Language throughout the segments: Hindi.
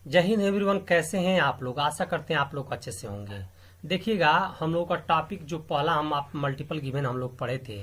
जय हिंद एवरीवन, कैसे हैं आप लोग। आशा करते हैं आप लोग अच्छे से होंगे। देखिएगा, हम लोग का टॉपिक जो पहला हम आप मल्टीपल गिवन हम लोग पढ़े थे,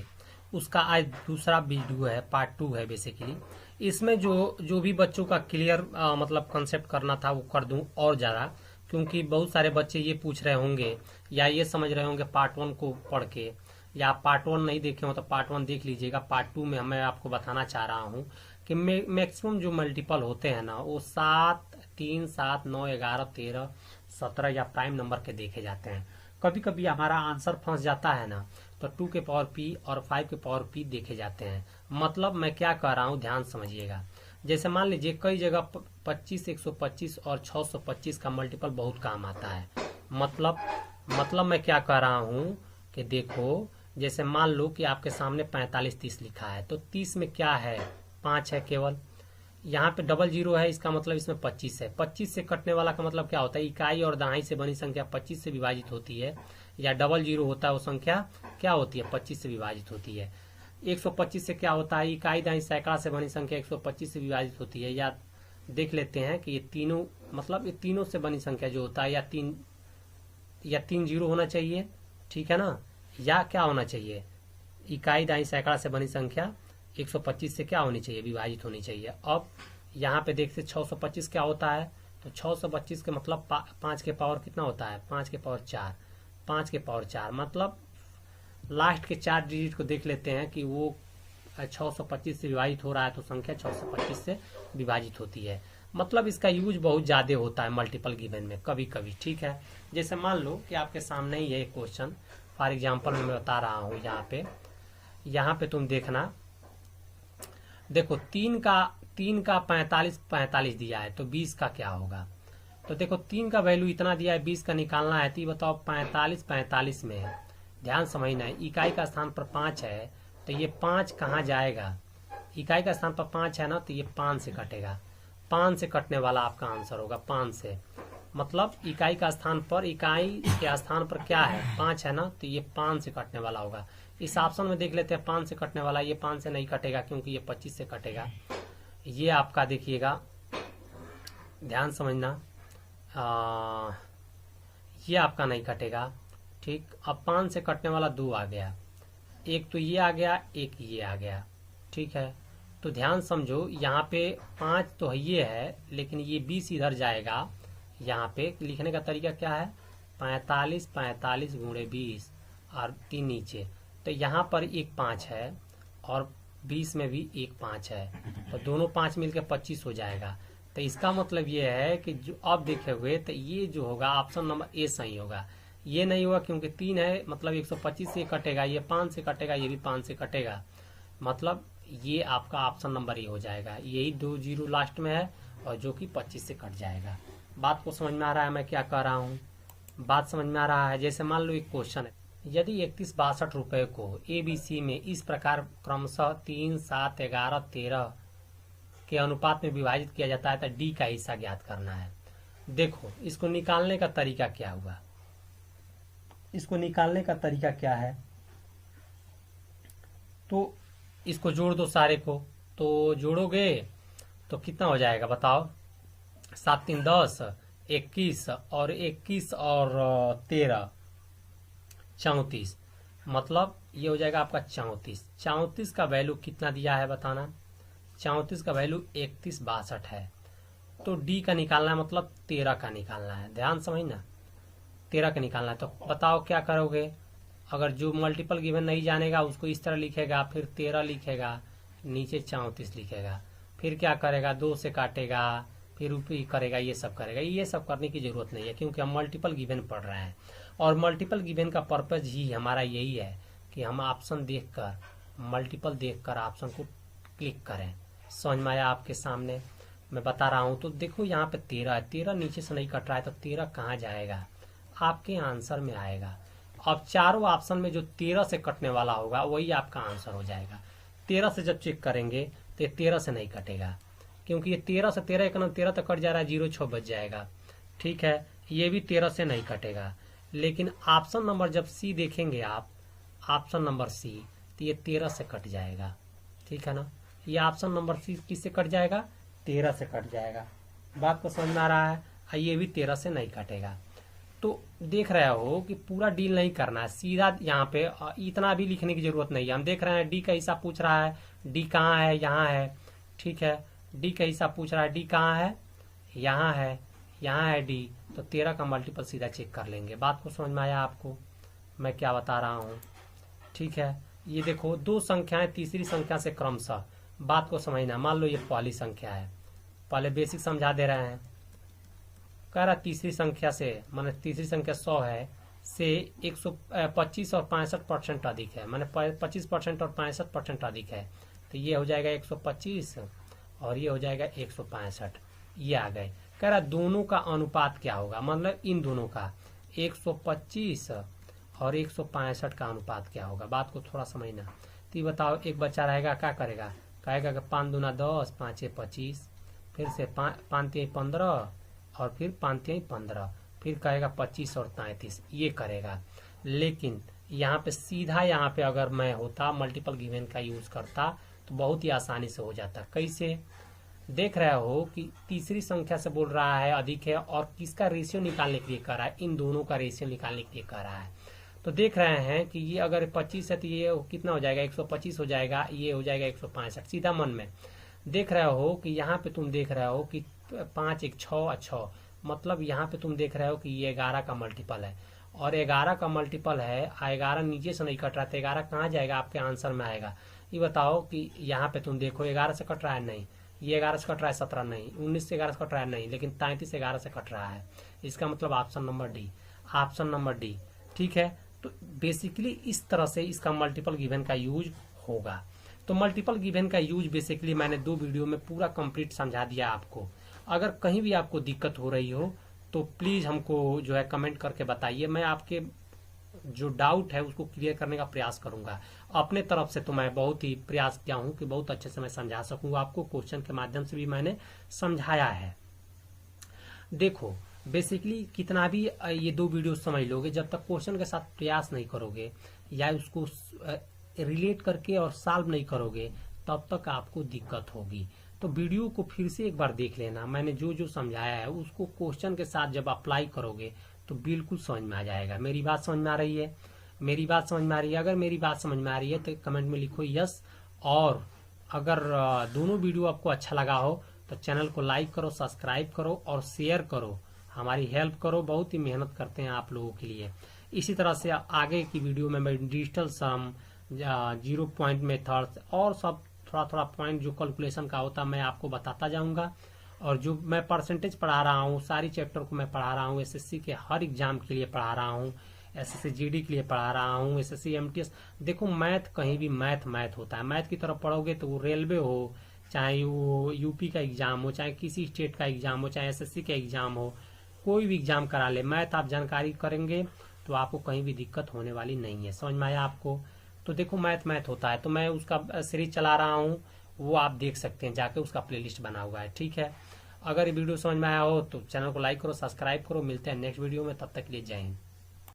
उसका आज दूसरा वीडियो है, पार्ट 2 है बेसिकली। इसमें जो जो भी बच्चों का क्लियर मतलब कंसेप्ट करना था वो कर दूं और ज़्यादा, क्योंकि बहुत सारे बच्चे ये पूछ रहे होंगे या ये समझ रहे होंगे पार्ट 1 को पढ़ के, या पार्ट 1 नहीं देखे हो तो पार्ट 1 देख लीजिएगा। पार्ट 2 में मैं आपको बताना चाह रहा हूँ कि मैक्सिमम जो मल्टीपल होते हैं ना, वो 7, 3, 7, 9, 11, 13, 17 या प्राइम नंबर के देखे जाते हैं। कभी कभी हमारा आंसर फंस जाता है ना, तो 2 के पावर पी और 5 के पावर पी देखे जाते हैं। मतलब मैं क्या कह रहा हूँ, ध्यान समझिएगा। जैसे मान लीजिए कई जगह 25, 125 और 625 का मल्टीपल बहुत काम आता है। मतलब मैं क्या कह रहा हूँ कि देखो, जैसे मान लो कि आपके सामने 45, 30 लिखा है, तो 30 में क्या है, 5 है केवल। यहाँ पे डबल जीरो है, इसका मतलब इसमें 25 है। 25 से कटने वाला का मतलब क्या होता है, इकाई और दहाई से बनी संख्या 25 से विभाजित होती है, या डबल जीरो होता है वो संख्या क्या होती है, 25 से विभाजित होती है। 125 से क्या होता है, इकाई दहाई सैकड़ा से बनी संख्या 125 से विभाजित होती है। या देख लेते हैं कि ये तीनों, मतलब ये तीनों से बनी संख्या जो होता है, या तीन जीरो होना चाहिए, ठीक है ना, या क्या होना चाहिए, इकाई दाई सैकड़ा से बनी संख्या 125 से क्या होनी चाहिए, विभाजित होनी चाहिए। अब यहाँ पे देखते 625 क्या होता है, तो 625 के मतलब 5 के पावर कितना होता है, 5 के पावर 4, 5 के पावर 4, मतलब लास्ट के 4 डिजिट को देख लेते हैं कि वो 625 से विभाजित हो रहा है, तो संख्या 625 से विभाजित होती है। मतलब इसका यूज बहुत ज्यादा होता है मल्टीपल गिवन में कभी कभी, ठीक है। जैसे मान लो कि आपके सामने ही है क्वेश्चन, फॉर एग्जाम्पल मैं बता रहा हूँ। यहाँ पे तुम देखना, देखो 3 का 45 45 दिया है, तो 20 का क्या होगा। तो देखो 3 का वैल्यू इतना दिया है, 20 का निकालना है, तो ये बताओ 45 45 में है। ध्यान समझना है, इकाई का स्थान पर 5 है, तो ये 5 कहाँ जाएगा, इकाई का स्थान पर 5 है ना, तो ये 5 से कटेगा। 5 से कटने वाला आपका आंसर होगा, 5 से। मतलब इकाई का स्थान पर, इकाई के स्थान पर क्या है, 5 है ना, तो ये 5 से कटने वाला होगा। इस ऑप्शन में देख लेते हैं 5 से कटने वाला, ये 5 से नहीं कटेगा क्योंकि ये 25 से कटेगा। ये आपका देखिएगा, ध्यान समझना, ये आपका नहीं कटेगा, ठीक। अब 5 से कटने वाला 2 आ गया, एक तो ये आ गया, एक ये आ गया, ठीक है। तो ध्यान समझो, यहाँ पे 5 तो ये है, लेकिन ये 20 इधर जाएगा। यहाँ पे लिखने का तरीका क्या है, 45 45 गुणे 20 और 3 नीचे, तो यहाँ पर एक 5 है और 20 में भी एक 5 है, तो दोनों 5 मिलकर 25 हो जाएगा। तो इसका मतलब ये है कि जो अब देखे हुए, तो ये जो होगा ऑप्शन नंबर ए सही होगा। ये नहीं हुआ क्योंकि 3 है, मतलब 125 से कटेगा, ये 5 से कटेगा, ये भी 5 से कटेगा, मतलब ये आपका ऑप्शन नंबर ए हो जाएगा। यही 2 जीरो लास्ट में है और जो कि 25 से कट जाएगा। बात को समझ में आ रहा है मैं क्या कह रहा हूँ, बात समझ में आ रहा है। जैसे मान लो एक क्वेश्चन है, यदि 3162 रुपए को ABC में इस प्रकार क्रमशः 3, 7, 11, 13 के अनुपात में विभाजित किया जाता है, तो डी का हिस्सा ज्ञात करना है। देखो इसको निकालने का तरीका क्या हुआ, इसको निकालने का तरीका क्या है, तो इसको जोड़ दो सारे को, तो जोड़ोगे तो कितना हो जाएगा बताओ, 7 3 10, 21 और 21 और 13 34, मतलब ये हो जाएगा आपका 34। 34 का वैल्यू कितना दिया है बताना, 34 का वैल्यू 3162 है, तो डी का निकालना है, मतलब 13 का निकालना है। ध्यान समझना, 13 का निकालना है। तो बताओ क्या करोगे, अगर जो मल्टीपल गिवन नहीं जानेगा उसको इस तरह लिखेगा, फिर 13 लिखेगा, नीचे 34 लिखेगा, फिर क्या करेगा, 2 से काटेगा, फिर ऊपर करेगा, ये सब करेगा। ये सब करने की जरूरत नहीं है क्योंकि हम मल्टीपल गिवन पढ़ रहे हैं, और मल्टीपल गिवन का पर्पज ही हमारा यही है कि हम ऑप्शन देखकर, मल्टीपल देखकर ऑप्शन को क्लिक करें। समझ में आया आपके सामने मैं बता रहा हूँ। तो देखो यहाँ पे 13 है, 13 नीचे से नहीं कट रहा है, तो 13 कहाँ जाएगा, आपके आंसर में आएगा। अब चारों ऑप्शन में जो 13 से कटने वाला होगा वही आपका आंसर हो जाएगा। 13 से जब चेक करेंगे तो 13 से नहीं कटेगा, क्योंकि ये 13 से 13 1 13 तक कट जा रहा है, 0 6 बच जाएगा, ठीक है। ये भी 13 से नहीं कटेगा, लेकिन ऑप्शन नंबर जब सी देखेंगे आप, ऑप्शन नंबर सी, तो ये 13 से कट जाएगा, ठीक है ना। ये ऑप्शन नंबर सी किससे कट जाएगा, 13 से कट जाएगा, बात को समझ में आ रहा है। ये भी 13 से नहीं कटेगा। तो देख रहे हो कि पूरा डील नहीं करना है, सीधा यहाँ पे इतना भी लिखने की जरूरत नहीं है। हम देख रहे हैं डी का हिसाब पूछ रहा है, डी कहाँ है, यहाँ है, ठीक है। डी का हिसाब पूछ रहा है, डी कहाँ है, यहाँ है, यहाँ है डी। तो 13 का मल्टीपल सीधा चेक कर लेंगे। बात को समझ में आया आपको मैं क्या बता रहा हूँ, ठीक है। ये देखो दो संख्याएं तीसरी संख्या से क्रमशः, बात को समझना। मान लो ये पहली संख्या है, पहले बेसिक समझा दे रहे हैं। कह रहा तीसरी संख्या से, माने तीसरी संख्या 100 है से 125 और 65% अधिक है, माने 25% और 65% अधिक है। तो ये हो जाएगा 125 और ये हो जाएगा 165, ये आ गए। कह रहा दोनों का अनुपात क्या होगा, मतलब इन दोनों का 125 और 165 का अनुपात क्या होगा। बात को थोड़ा समझना। तो ये बताओ, एक बच्चा रहेगा क्या करेगा, कहेगा कि 5 दूना 10, 5 25, फिर से 5 3 15 और फिर 5 3 15, फिर कहेगा 25 और 33, ये करेगा। लेकिन यहाँ पे सीधा यहाँ पे अगर मैं होता मल्टीपल गिवन का यूज करता तो बहुत ही आसानी से हो जाता। कैसे, देख रहे हो कि तीसरी संख्या से बोल रहा है अधिक है और किसका रेशियो निकालने के लिए कर रहा है, इन दोनों का रेशियो निकालने के लिए कर रहा है। तो देख रहे हैं कि ये अगर 25 है तो ये कितना हो जाएगा, 125 हो जाएगा, ये हो जाएगा 165। सीधा मन में देख रहे हो कि यहाँ पे तुम देख रहे हो कि 5 1 6 6, मतलब यहाँ पे तुम देख रहे हो कि ये 11 का मल्टीपल है और 11 का मल्टीपल है। 11 नीचे से नहीं कट रहा, तो 11 कहाँ जाएगा, आपके आंसर में आएगा। ये बताओ कि यहाँ पे तुम देखो 11 से कट रहा है, नहीं। ये 11 से कट रहा है, 17 नहीं। 19 से 11 से कट रहा है, नहीं। लेकिन 33 से 11 से कट रहा है। इसका मतलब option number D, option number D, ठीक है। तो बेसिकली इस तरह से इसका मल्टीपल गिवन का यूज होगा। तो मल्टीपल गिवन का यूज बेसिकली मैंने 2 वीडियो में पूरा कंप्लीट समझा दिया आपको। अगर कहीं भी आपको दिक्कत हो रही हो तो प्लीज हमको जो है कमेंट करके बताइए। मैं आपके जो डाउट है उसको क्लियर करने का प्रयास करूंगा। अपने तरफ से तो मैं बहुत ही प्रयास किया हूं कि बहुत अच्छे से मैं समझा सकूं आपको। क्वेश्चन के माध्यम से भी मैंने समझाया है। देखो बेसिकली कितना भी ये 2 वीडियो समझ लोगे, जब तक क्वेश्चन के साथ प्रयास नहीं करोगे या उसको रिलेट करके और सॉल्व नहीं करोगे तब तक आपको दिक्कत होगी। तो वीडियो को फिर से एक बार देख लेना। मैंने जो जो समझाया है उसको क्वेश्चन के साथ जब अप्लाई करोगे तो बिल्कुल समझ में आ जाएगा। मेरी बात समझ में आ रही है, मेरी बात समझ में आ रही है? अगर मेरी बात समझ में आ रही है तो कमेंट में लिखो यस। और अगर दोनों वीडियो आपको अच्छा लगा हो तो चैनल को लाइक करो, सब्सक्राइब करो और शेयर करो, हमारी हेल्प करो। बहुत ही मेहनत करते हैं आप लोगों के लिए। इसी तरह से आगे की वीडियो में मैं डिजिटल सम, 0 पॉइंट मेथड्स और सब थोड़ा थोड़ा पॉइंट जो कैलकुलेशन का होता है मैं आपको बताता जाऊंगा। और जो मैं परसेंटेज पढ़ा रहा हूँ, सारी चैप्टर को मैं पढ़ा रहा हूँ। एसएससी के हर एग्जाम के लिए पढ़ा रहा हूँ, एसएससी जीडी के लिए पढ़ा रहा हूँ, एसएससी एमटीएस। देखो मैथ कहीं भी मैथ होता है। मैथ की तरफ पढ़ोगे तो वो रेलवे हो, चाहे वो यूपी का एग्जाम हो, चाहे किसी स्टेट का एग्जाम हो, चाहे एसएससी का एग्जाम हो, कोई भी एग्जाम करा ले, मैथ आप जानकारी करेंगे तो आपको कहीं भी दिक्कत होने वाली नहीं है। समझ में आया आपको? तो देखो मैथ होता है, तो मैं उसका सीरीज चला रहा हूँ, वो आप देख सकते हैं जाके, उसका प्लेलिस्ट बना हुआ है, ठीक है। अगर ये वीडियो समझ में आया हो तो चैनल को लाइक करो, सब्सक्राइब करो। मिलते हैं नेक्स्ट वीडियो में, तब तक के लिए जय हिंद।